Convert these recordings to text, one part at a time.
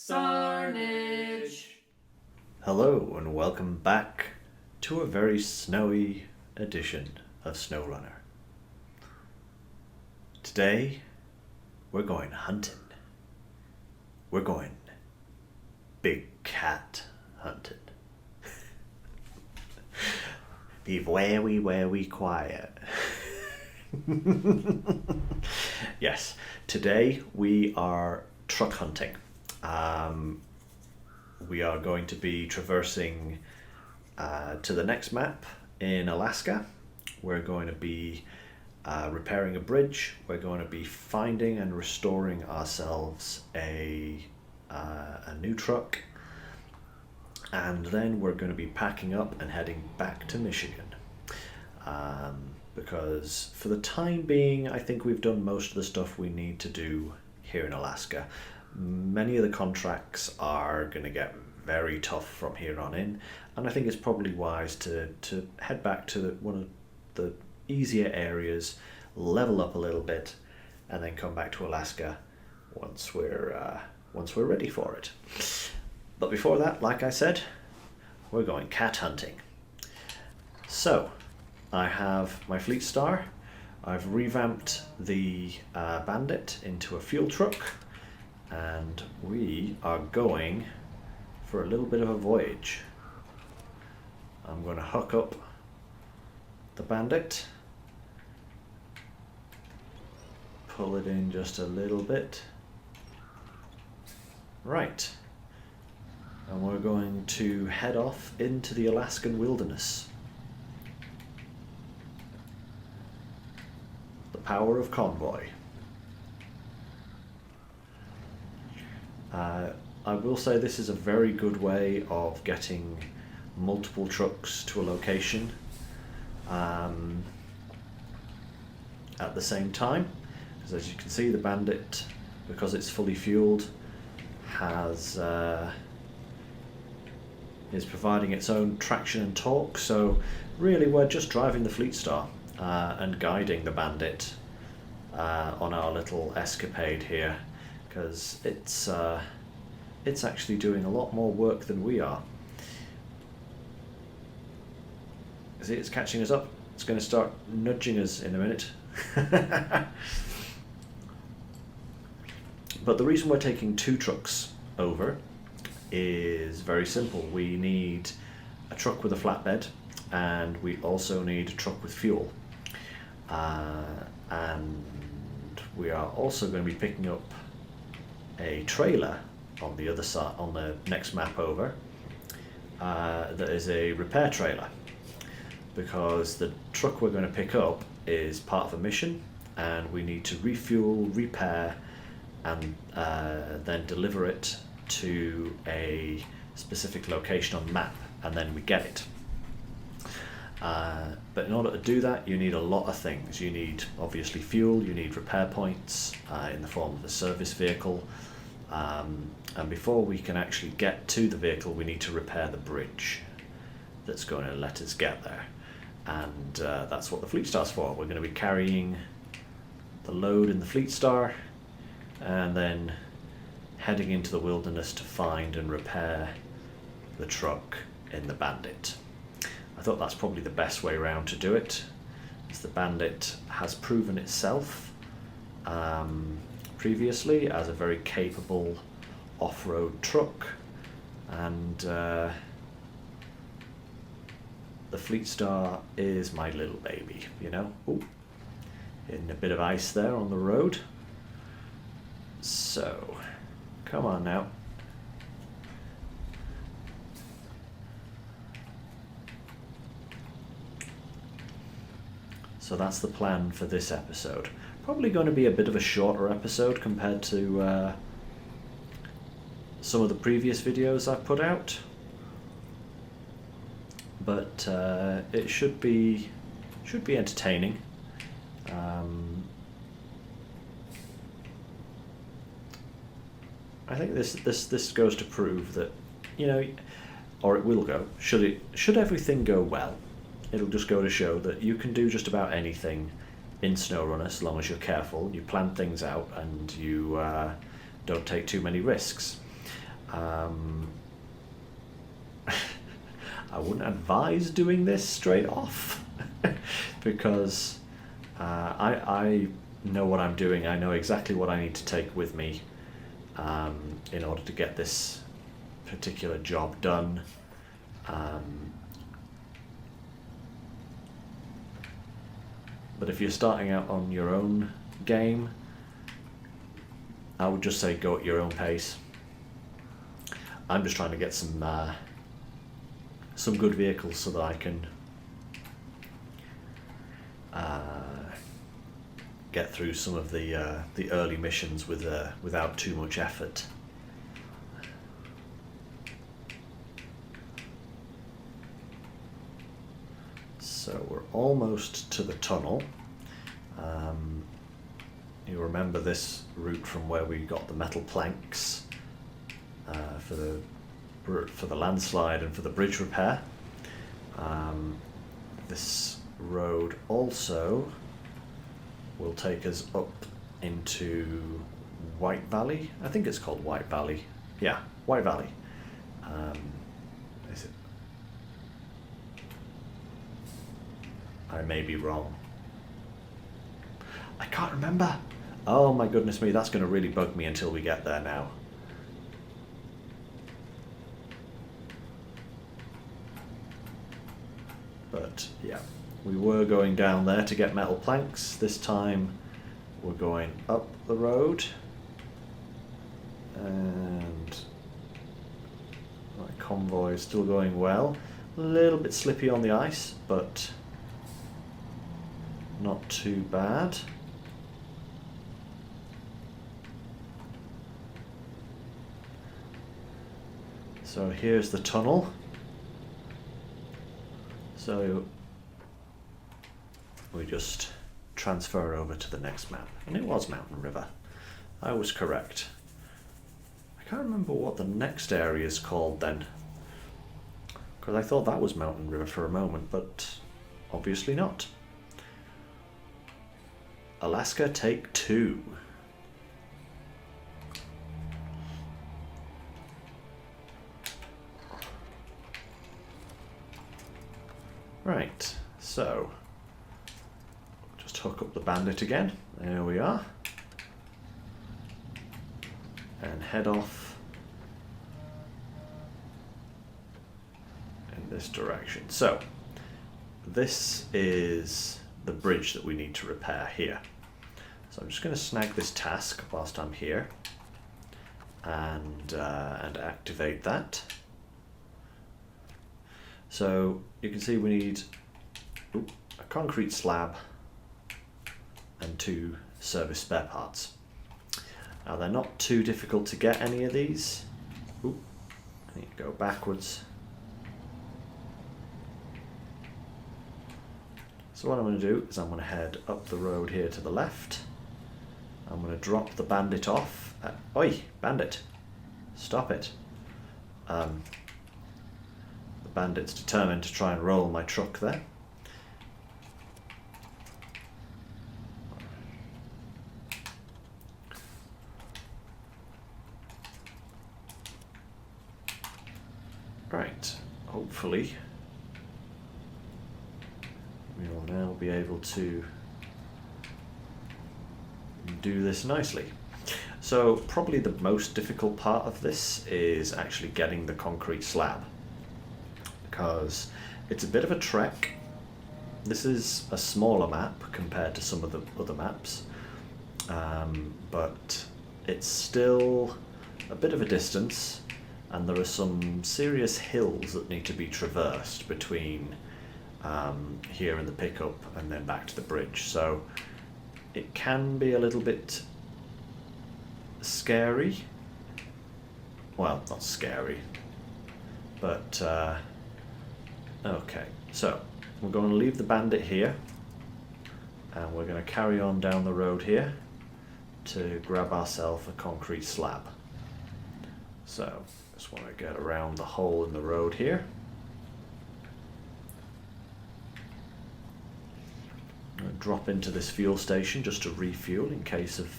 Sarnage. Hello and welcome back to a very snowy edition of SnowRunner. Today we're going hunting. We're going big cat hunting. Be very quiet. Yes, today we are truck hunting. We are going to be traversing to the next map in Alaska. We're going to be repairing a bridge. We're going to be finding and restoring ourselves a new truck. And then we're going to be packing up and heading back to Michigan. Because for the time being, I think we've done most of the stuff we need to do here in Alaska. Many of the contracts are going to get very tough from here on in, and I think it's probably wise to head back to one of the easier areas, level up a little bit, and then come back to Alaska once we're ready for it. But before that, like I said, we're going cat hunting. So I have my Fleet Star. I've revamped the Bandit into a fuel truck, and we are going for a little bit of a voyage. I'm going to hook up the Bandit, pull it in just a little bit. Right, and we're going to head off into the Alaskan wilderness. The power of convoy. I will say this is a very good way of getting multiple trucks to a location at the same time. Because as you can see, the Bandit, because it's fully fueled, is providing its own traction and torque. So really, we're just driving the Fleet Star and guiding the Bandit on our little escapade here, because it's actually doing a lot more work than we are. See, it's catching us up. It's going to start nudging us in a minute. But the reason we're taking two trucks over is very simple. We need a truck with a flatbed, and we also need a truck with fuel. And we are also going to be picking up a trailer on the other side, on the next map over, that is a repair trailer, because the truck we're going to pick up is part of a mission, and we need to refuel, repair, and then deliver it to a specific location on the map, and then we get it. But in order to do that, you need a lot of things. You need, obviously, fuel, you need repair points in the form of a service vehicle, and before we can actually get to the vehicle, we need to repair the bridge that's going to let us get there. And that's what the Fleet Star's for. We're going to be carrying the load in the Fleet Star and then heading into the wilderness to find and repair the truck in the Bandit. I thought that's probably the best way around to do it, as the Bandit has proven itself previously as a very capable off-road truck, and the Fleet Star is my little baby, you know. Ooh, hitting a bit of ice there on the road. So, come on now. So that's the plan for this episode. Probably going to be a bit of a shorter episode compared to some of the previous videos I've put out, but it should be entertaining. I think this goes to prove that, you know, or it will go. Should everything go well, it'll just go to show that you can do just about anything in SnowRunner as long as you're careful, you plan things out, and you don't take too many risks. I wouldn't advise doing this straight off because I know what I'm doing. I know exactly what I need to take with me in order to get this particular job done. But if you're starting out on your own game, I would just say go at your own pace. I'm just trying to get some good vehicles so that I can get through some of the early missions without too much effort. So we're almost to the tunnel. You remember this route from where we got the metal planks for the landslide and for the bridge repair. This road also will take us up into White Valley. I think it's called White Valley. Yeah, White Valley. Is it? I may be wrong. I can't remember. Oh my goodness me, that's going to really bug me until we get there now. But yeah, we were going down there to get metal planks. This time we're going up the road. And my convoy is still going well. A little bit slippy on the ice, but not too bad. So here's the tunnel. So we just transfer over to the next map. And it was Mountain River. I was correct. I can't remember what the next area is called then, because I thought that was Mountain River for a moment, but obviously not. Alaska Take 2. Right, so just hook up the bandit again. There we are. And head off in this direction. So this is the bridge that we need to repair here. So I'm just going to snag this task whilst I'm here and activate that. So you can see we need a concrete slab and 2 service spare parts. Now they're not too difficult to get, any of these. I need to go backwards. So what I'm going to do is I'm going to head up the road here to the left. I'm going to drop the bandit off. Oi, bandit! Stop it. The bandit's determined to try and roll my truck there. Right, hopefully we will now be able to do this nicely. So probably the most difficult part of this is actually getting the concrete slab, because it's a bit of a trek. This is a smaller map compared to some of the other maps, but it's still a bit of a distance, and there are some serious hills that need to be traversed between here and the pickup and then back to the bridge. So it can be a little bit scary. Well, not scary, but okay. So we're going to leave the bandit here, and we're going to carry on down the road here to grab ourselves a concrete slab. So just want to get around the hole in the road here. I'm going to drop into this fuel station just to refuel in case of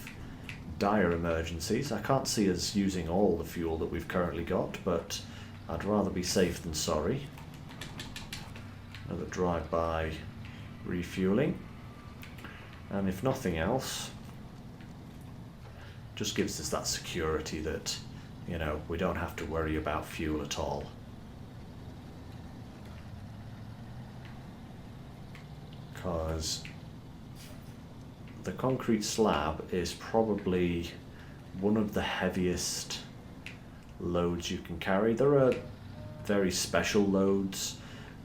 dire emergencies. I can't see us using all the fuel that we've currently got, but I'd rather be safe than sorry. Another drive-by refueling. And if nothing else, just gives us that security that, you know, we don't have to worry about fuel at all. Because the concrete slab is probably one of the heaviest loads you can carry. There are very special loads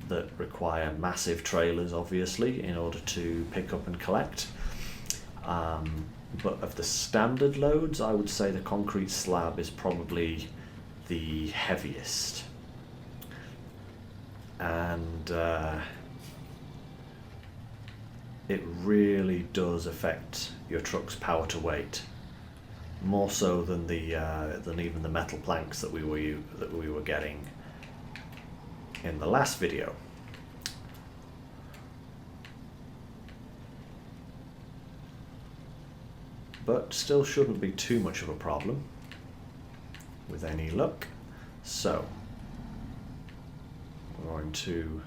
that require massive trailers, obviously, in order to pick up and collect. But of the standard loads, I would say the concrete slab is probably the heaviest. And it really does affect your truck's power to weight, more so than than even the metal planks that we were getting in the last video. But still shouldn't be too much of a problem with any luck. So we're going to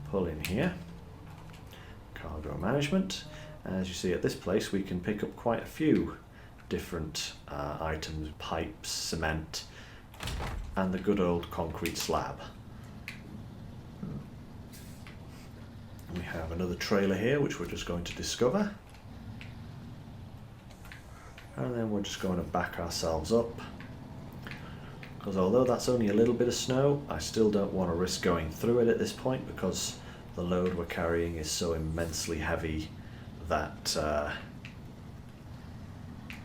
pull in here, cargo management. As you see at this place, we can pick up quite a few different items: pipes, cement, and the good old concrete slab. We have another trailer here which we're just going to discover, and then we're just going to back ourselves up, because although that's only a little bit of snow, I still don't want to risk going through it at this point, because the load we're carrying is so immensely heavy that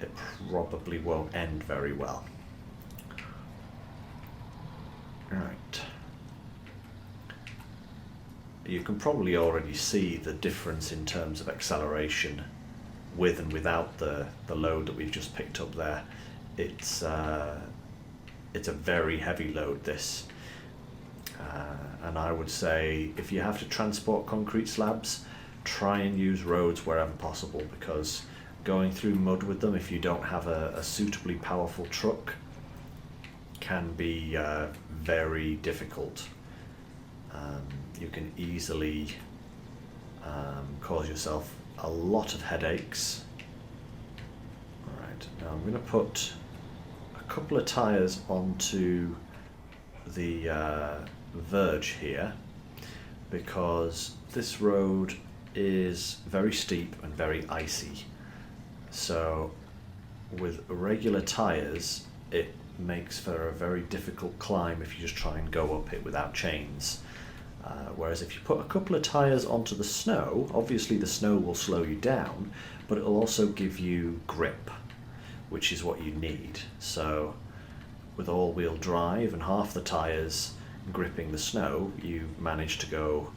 it probably won't end very well. Right. You can probably already see the difference in terms of acceleration with and without the load that we've just picked up there. It's a very heavy load, this. And I would say if you have to transport concrete slabs, try and use roads wherever possible, because going through mud with them, if you don't have a suitably powerful truck, can be very difficult. You can easily cause yourself a lot of headaches. Alright, now I'm going to put a couple of tyres onto the verge here, because this road is very steep and very icy. So with regular tyres, it makes for a very difficult climb if you just try and go up it without chains. Whereas if you put a couple of tyres onto the snow, obviously the snow will slow you down, but it will also give you grip, which is what you need. So with all-wheel drive and half the tyres gripping the snow, you manage to go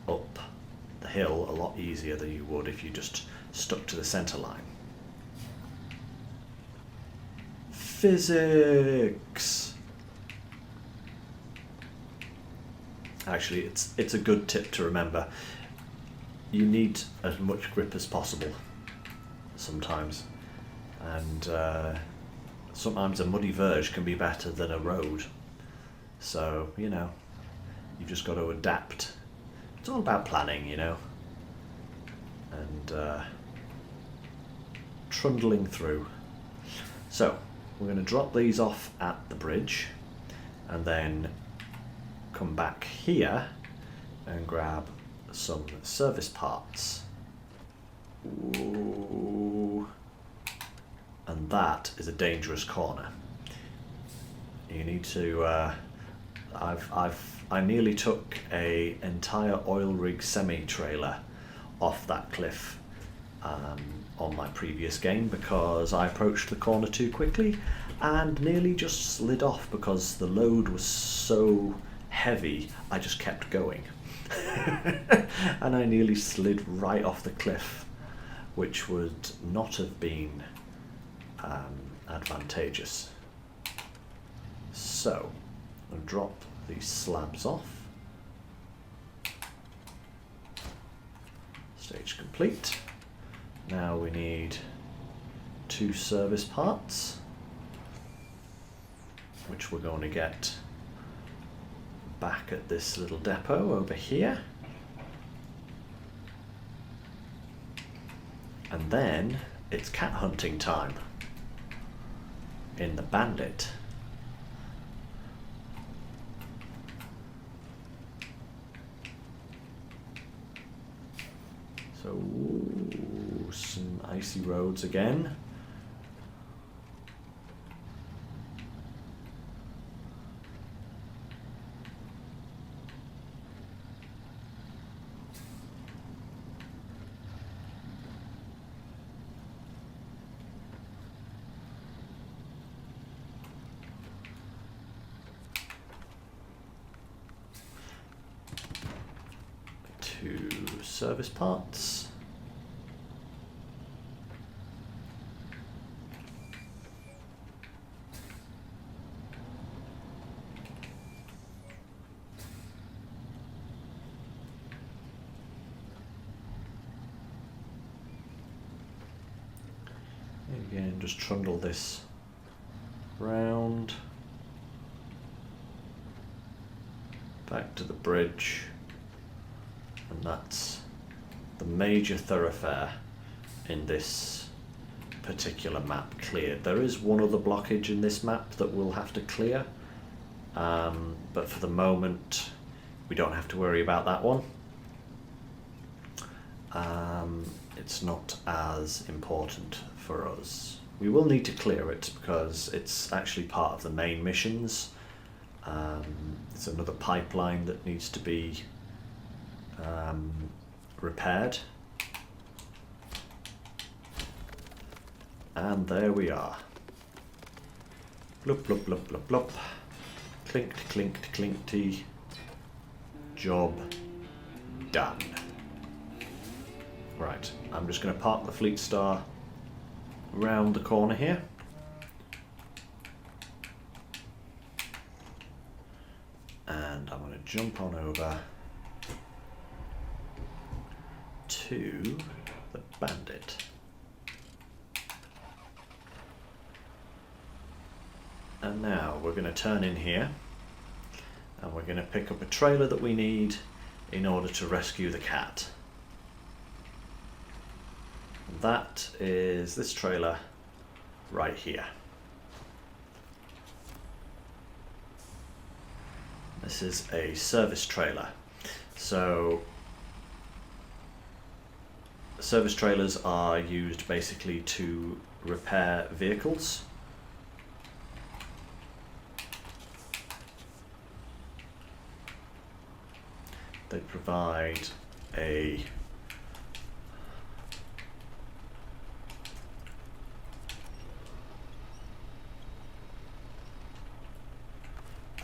up the hill a lot easier than you would if you just stuck to the centre line. Physics! Actually, it's a good tip to remember. You need as much grip as possible sometimes, and sometimes a muddy verge can be better than a road. So, you know, you've just got to adapt. It's all about planning, you know, and trundling through. So we're going to drop these off at the bridge and then come back here and grab some service parts. Ooh. And that is a dangerous corner. You need to I nearly took an entire oil rig semi-trailer off that cliff on my previous game, because I approached the corner too quickly and nearly just slid off because the load was so heavy. I just kept going and I nearly slid right off the cliff, which would not have been advantageous. So I'll drop these slabs off. Stage complete. Now we need 2 service parts, which we're going to get back at this little depot over here. And then it's cat hunting time in the Bandit. So, ooh, some icy roads again. Service parts. Again, just trundle this round back to the bridge, and that's the major thoroughfare in this particular map cleared. There is one other blockage in this map that we'll have to clear, but for the moment we don't have to worry about that one. It's not as important for us. We will need to clear it because it's actually part of the main missions. It's another pipeline that needs to be repaired. And there we are. Blup, blup, blup, blup, blup. Clinked, clinked, clinkety. Job done. Right, I'm just going to park the Fleet Star round the corner here. And I'm going to jump on over to the Bandit. And now we're going to turn in here and we're going to pick up a trailer that we need in order to rescue the cat. And that is this trailer right here. This is a service trailer. So service trailers are used basically to repair vehicles. They provide a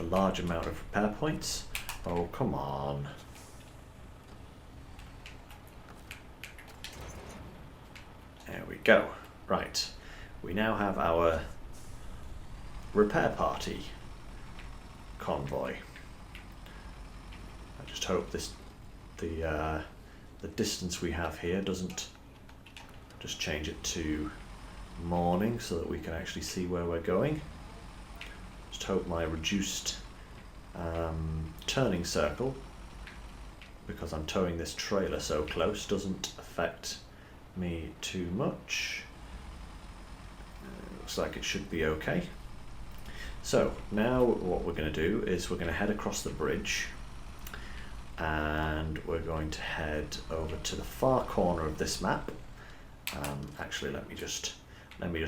large amount of repair points. Oh, come on. There we go. Right. We now have our repair party convoy. I just hope the distance we have here doesn't just change it to morning so that we can actually see where we're going. Just hope my reduced turning circle, because I'm towing this trailer so close, doesn't affect me too much. Looks like it should be okay. So now what we're going to do is we're going to head across the bridge and we're going to head over to the far corner of this map. Actually, let me just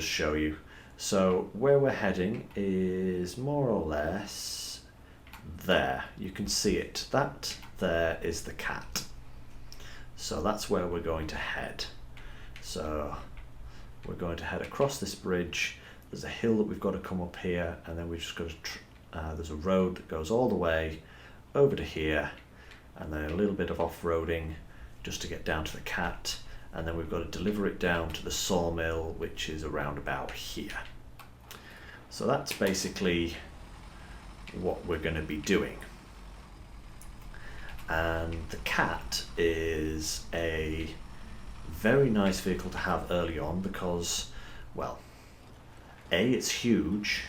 show you. So where we're heading is more or less there. You can see it. That there is the cat. So that's where we're going to head. So we're going to head across this bridge. There's a hill that we've got to come up here, and then we've just got to there's a road that goes all the way over to here, and then a little bit of off-roading just to get down to the cat, and then we've got to deliver it down to the sawmill, which is around about here. So that's basically what we're going to be doing. And the cat is a very nice vehicle to have early on, because well, A, it's huge,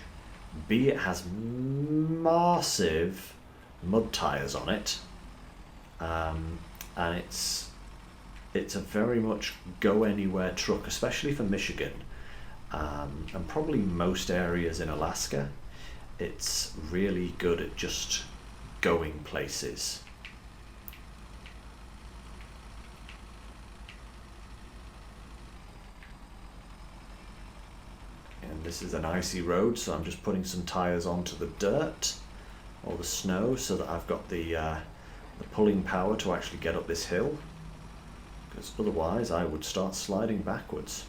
B, it has massive mud tyres on it, and it's a very much go anywhere truck, especially for Michigan, and probably most areas in Alaska. It's really good at just going places. And this is an icy road, so I'm just putting some tyres onto the dirt or the snow so that I've got the pulling power to actually get up this hill, because otherwise I would start sliding backwards.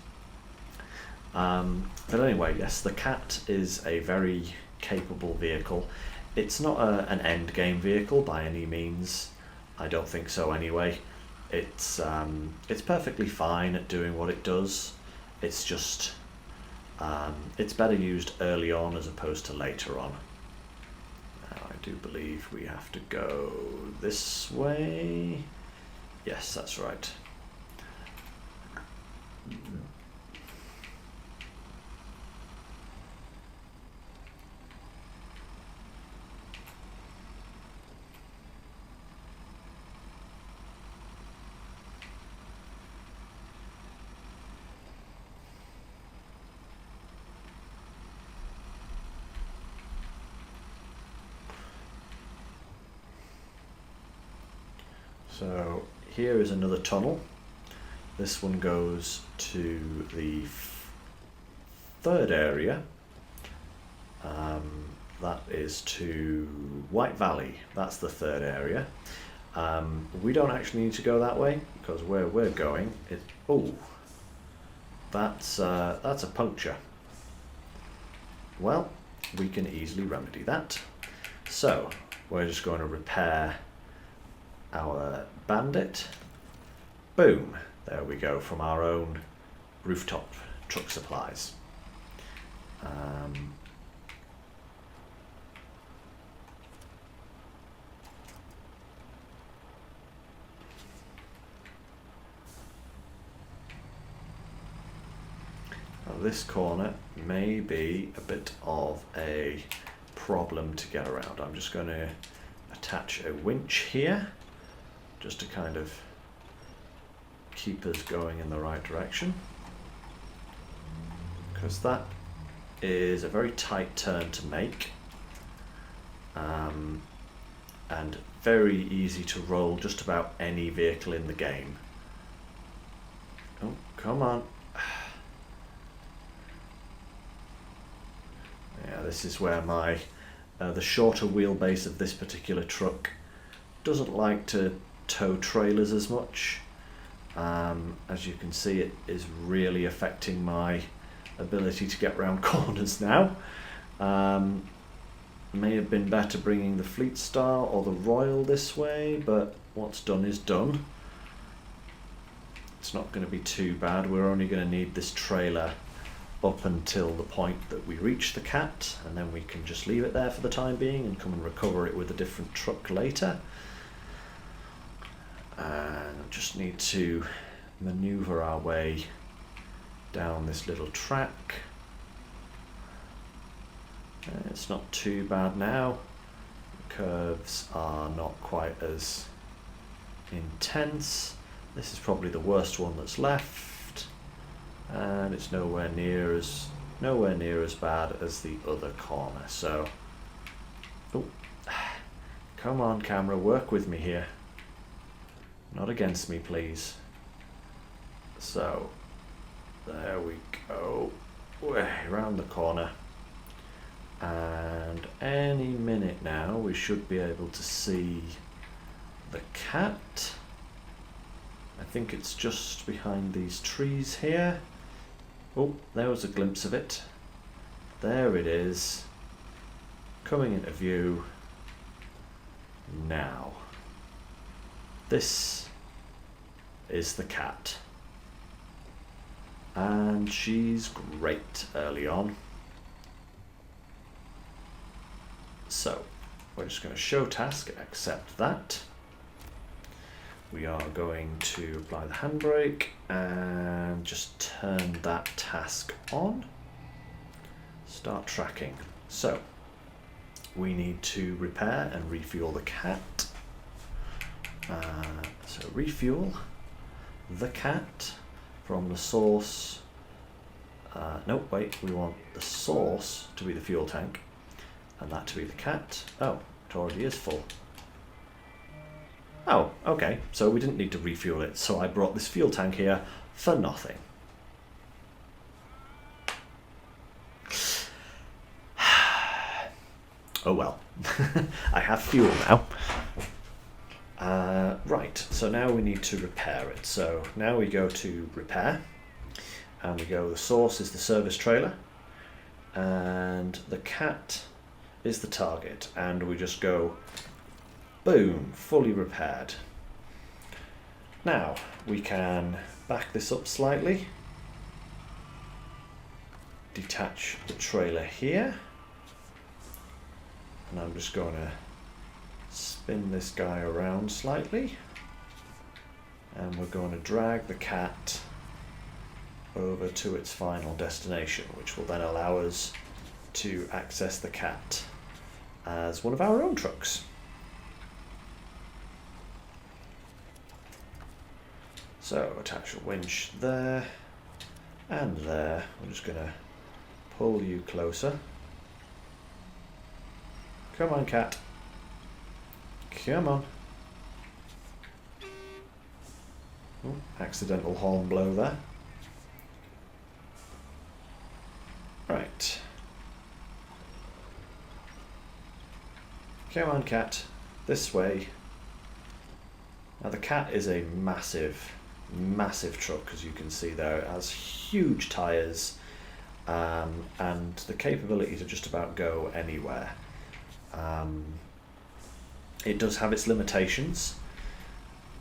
But anyway, yes, the Cat is a very capable vehicle. It's not an end game vehicle by any means. I don't think so anyway. It's perfectly fine at doing what it does. It's just it's better used early on as opposed to later on. Now, I do believe we have to go this way. Yes, that's right. So here is another tunnel. This one goes to the third area. That is to White Valley. That's the third area. We don't actually need to go that way because where we're going is, oh, that's a puncture. Well, we can easily remedy that. So we're just going to repair our Bandit. Boom, there we go, from our own rooftop truck supplies. Now this corner may be a bit of a problem to get around. I'm just going to attach a winch here just to kind of keep us going in the right direction, because that is a very tight turn to make, and very easy to roll just about any vehicle in the game. Oh, come on. Yeah, this is where my the shorter wheelbase of this particular truck doesn't like to tow trailers as much. As you can see, it is really affecting my ability to get round corners now. May have been better bringing the Fleet Star or the Royal this way, but what's done is done. It's not going to be too bad. We're only going to need this trailer up until the point that we reach the Cat, and then we can just leave it there for the time being and come and recover it with a different truck later. And just need to maneuver our way down this little track. It's not too bad now. The curves are not quite as intense. This is probably the worst one that's left, and it's nowhere near as bad as the other corner. So, oh, come on, camera, work with me here. Not against me, please. So, there we go. Way around the corner. And any minute now we should be able to see the Cat. I think it's just behind these trees here. Oh, there was a glimpse of it. There it is. Coming into view now. This is the Cat, and she's great early on. So we're just going to show task, accept that. we are going to apply the handbrake and just turn that task on. Start tracking. So we need to repair and refuel the cat. So refuel the cat from the source. No, wait, we want the source to be the fuel tank and that to be the cat. Oh, it already is full. Oh, okay, so we didn't need to refuel it, so I brought this fuel tank here for nothing. Oh well, I have fuel now. Right, so now we need to repair it. So now we go to repair, and we go, the source is the service trailer, and the cat is the target, and we just go, boom, fully repaired. Now we can back this up slightly, detach the trailer here, and I'm just going to spin this guy around slightly, and we're going to drag the cat over to its final destination, which will then allow us to access the cat as one of our own trucks. So attach a winch there and there. I'm just going to pull you closer. Come on, cat. Come on. Oh, accidental horn blow there. Right. Come on, cat. This way. Now the cat is a massive truck, as you can see there. It has huge tyres and the capability to just about go anywhere. It does have its limitations,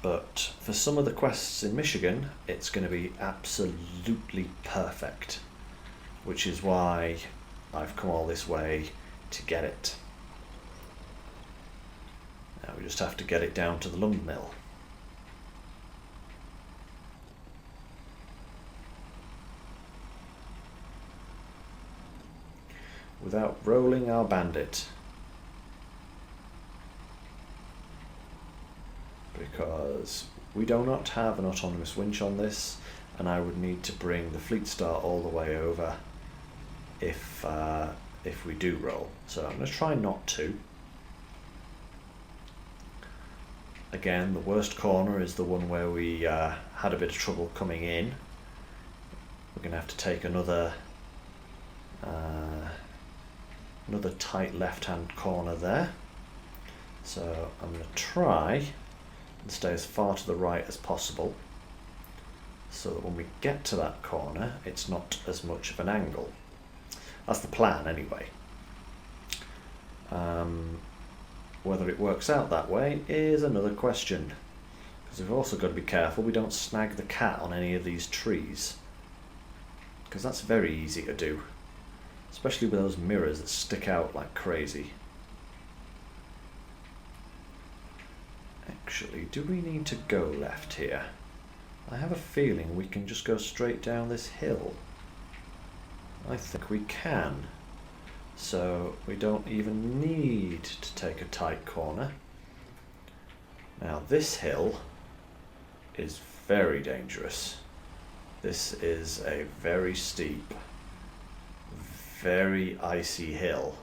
but for some of the quests in Michigan it's going to be absolutely perfect, which is why I've come all this way to get it. Now we just have to get it down to the lumber mill. Without rolling our bandit. Because we do not have an autonomous winch on this, and I would need to bring the Fleet Star all the way over if we do roll. So I'm going to try not to. Again, the worst corner is the one where we had a bit of trouble coming in. We're going to have to take another tight left-hand corner there. So I'm going to try and stay as far to the right as possible, so that when we get to that corner it's not as much of an angle. That's the plan anyway. Whether it works out that way is another question, because we've also got to be careful we don't snag the cat on any of these trees, because that's very easy to do, especially with those mirrors that stick out like crazy. Actually, do we need to go left here? I have a feeling we can just go straight down this hill. I think we can. So we don't even need to take a tight corner. Now this hill is very dangerous. This is a very steep, very icy hill.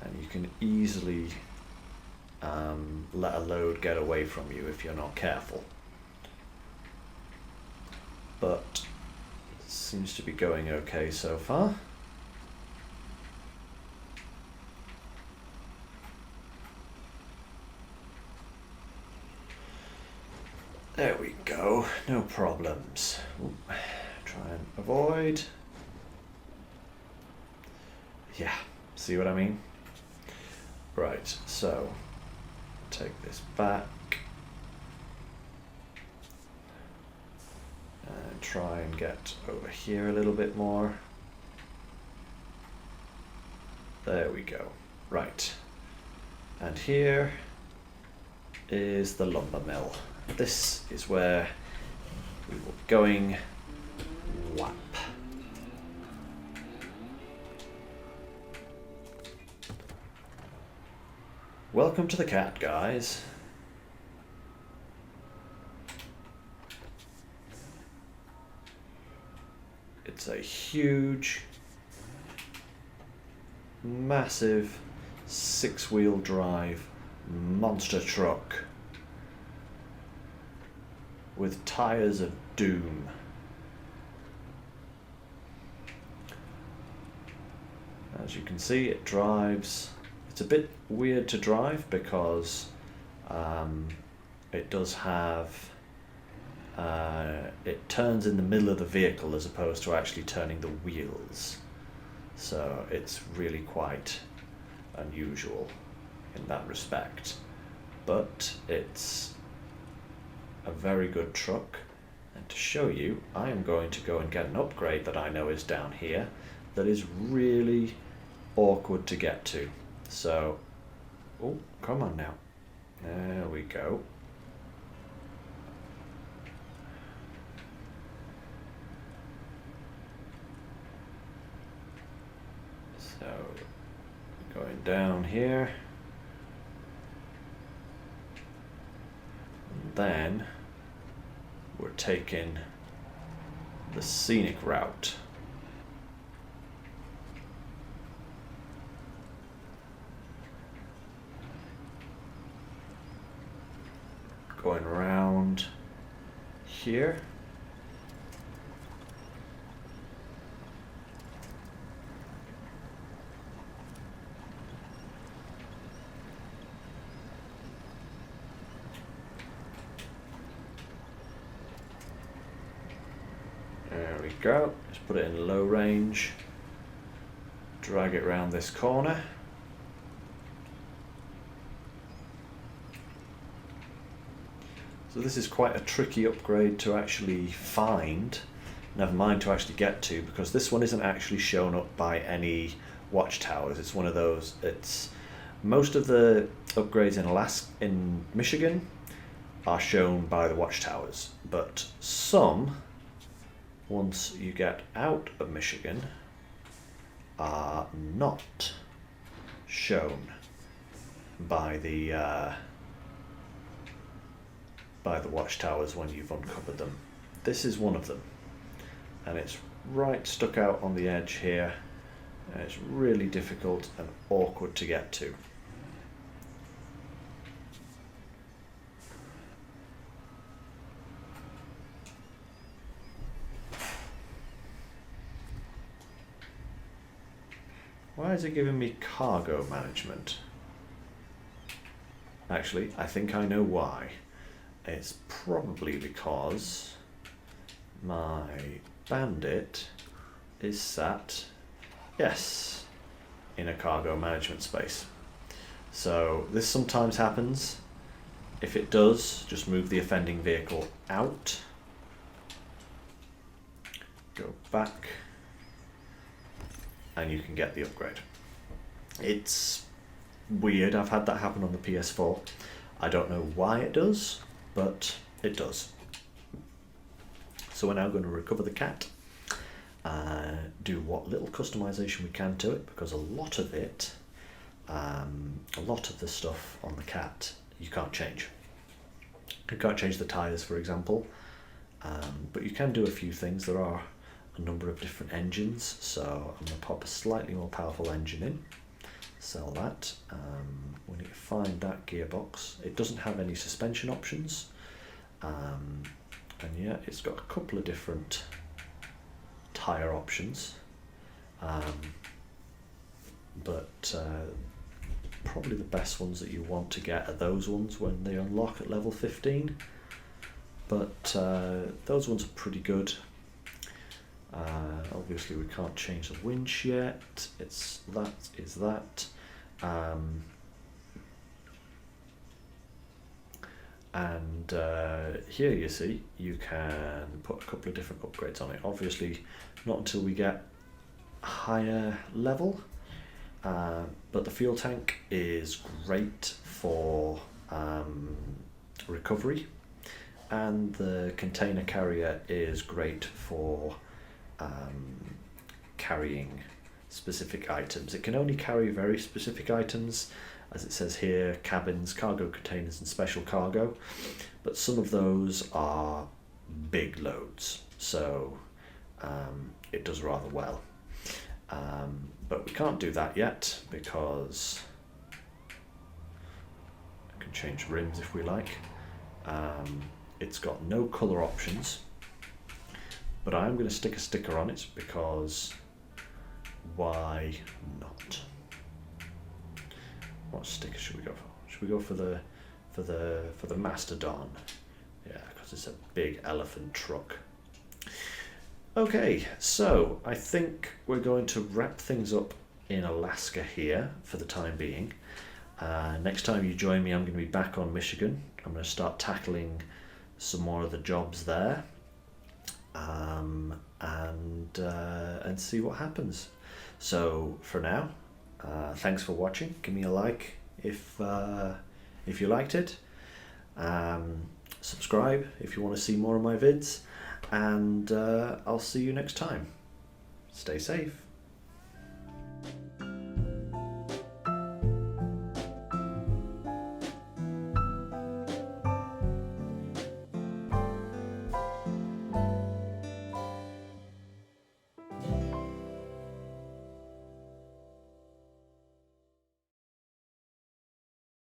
And you can easily let a load get away from you if you're not careful. But it seems to be going okay so far. There we go, no problems. Ooh, try and avoid. Yeah, see what I mean? Right, so take this back and try and get over here a little bit more. There we go. Right, And here is the lumber mill. This is where we will be going. Whap. Welcome to the cat, guys. It's a huge, massive 6-wheel drive monster truck with tires of doom. As you can see, it drives. It's a bit weird to drive because it does have it turns in the middle of the vehicle as opposed to actually turning the wheels, so it's really quite unusual in that respect, but it's a very good truck. And to show you, I am going to go and get an upgrade that I know is down here that is really awkward to get to. So, oh, come on now, there we go. So, going down here, and then we're taking the scenic route. Going around here. There we go. Just put it in low range. Drag it around this corner. So this is quite a tricky upgrade to actually find, never mind to actually get to, because this one isn't actually shown up by any watchtowers. It's one of those, it's most of the upgrades in Michigan are shown by the watchtowers, but some, once you get out of Michigan, are not shown by the watchtowers when you've uncovered them. This is one of them, and it's right stuck out on the edge here, and it's really difficult and awkward to get to. Why is it giving me cargo management? Actually, I think I know why. It's probably because my bandit is sat, yes, in a cargo management space. So this sometimes happens. If it does, just move the offending vehicle out, go back, and you can get the upgrade. It's weird, I've had that happen on the PS4. I don't know why it does, but it does. So we're now going to recover the cat, do what little customization we can to it, because a lot of it, a lot of the stuff on the cat you can't change. You can't change the tyres, for example, but you can do a few things. There are a number of different engines, so I'm going to pop a slightly more powerful engine in, sell that. We need to find that gearbox. It doesn't have any suspension options, and yeah, it's got a couple of different tyre options, but probably the best ones that you want to get are those ones when they unlock at level 15, but those ones are pretty good. Obviously we can't change the winch yet. It's that is that, and here you see you can put a couple of different upgrades on it. Obviously not until we get higher level, But the fuel tank is great for recovery, and the container carrier is great for carrying specific items. It can only carry very specific items, as it says here: cabins, cargo containers, and special cargo. But some of those are big loads, so it does rather well. But we can't do that yet because I can change rims if we like. It's got no colour options, but I'm going to stick a sticker on it because why not? What sticker should we go for? Should we go for the Mastodon? Yeah, because it's a big elephant truck. Okay, so I think we're going to wrap things up in Alaska here for the time being. Next time you join me, I'm going to be back on Michigan. I'm going to start tackling some more of the jobs there, and see what happens. So for now, thanks for watching. Give me a like if you liked it. Subscribe if you want to see more of my vids, and I'll see you next time. Stay safe.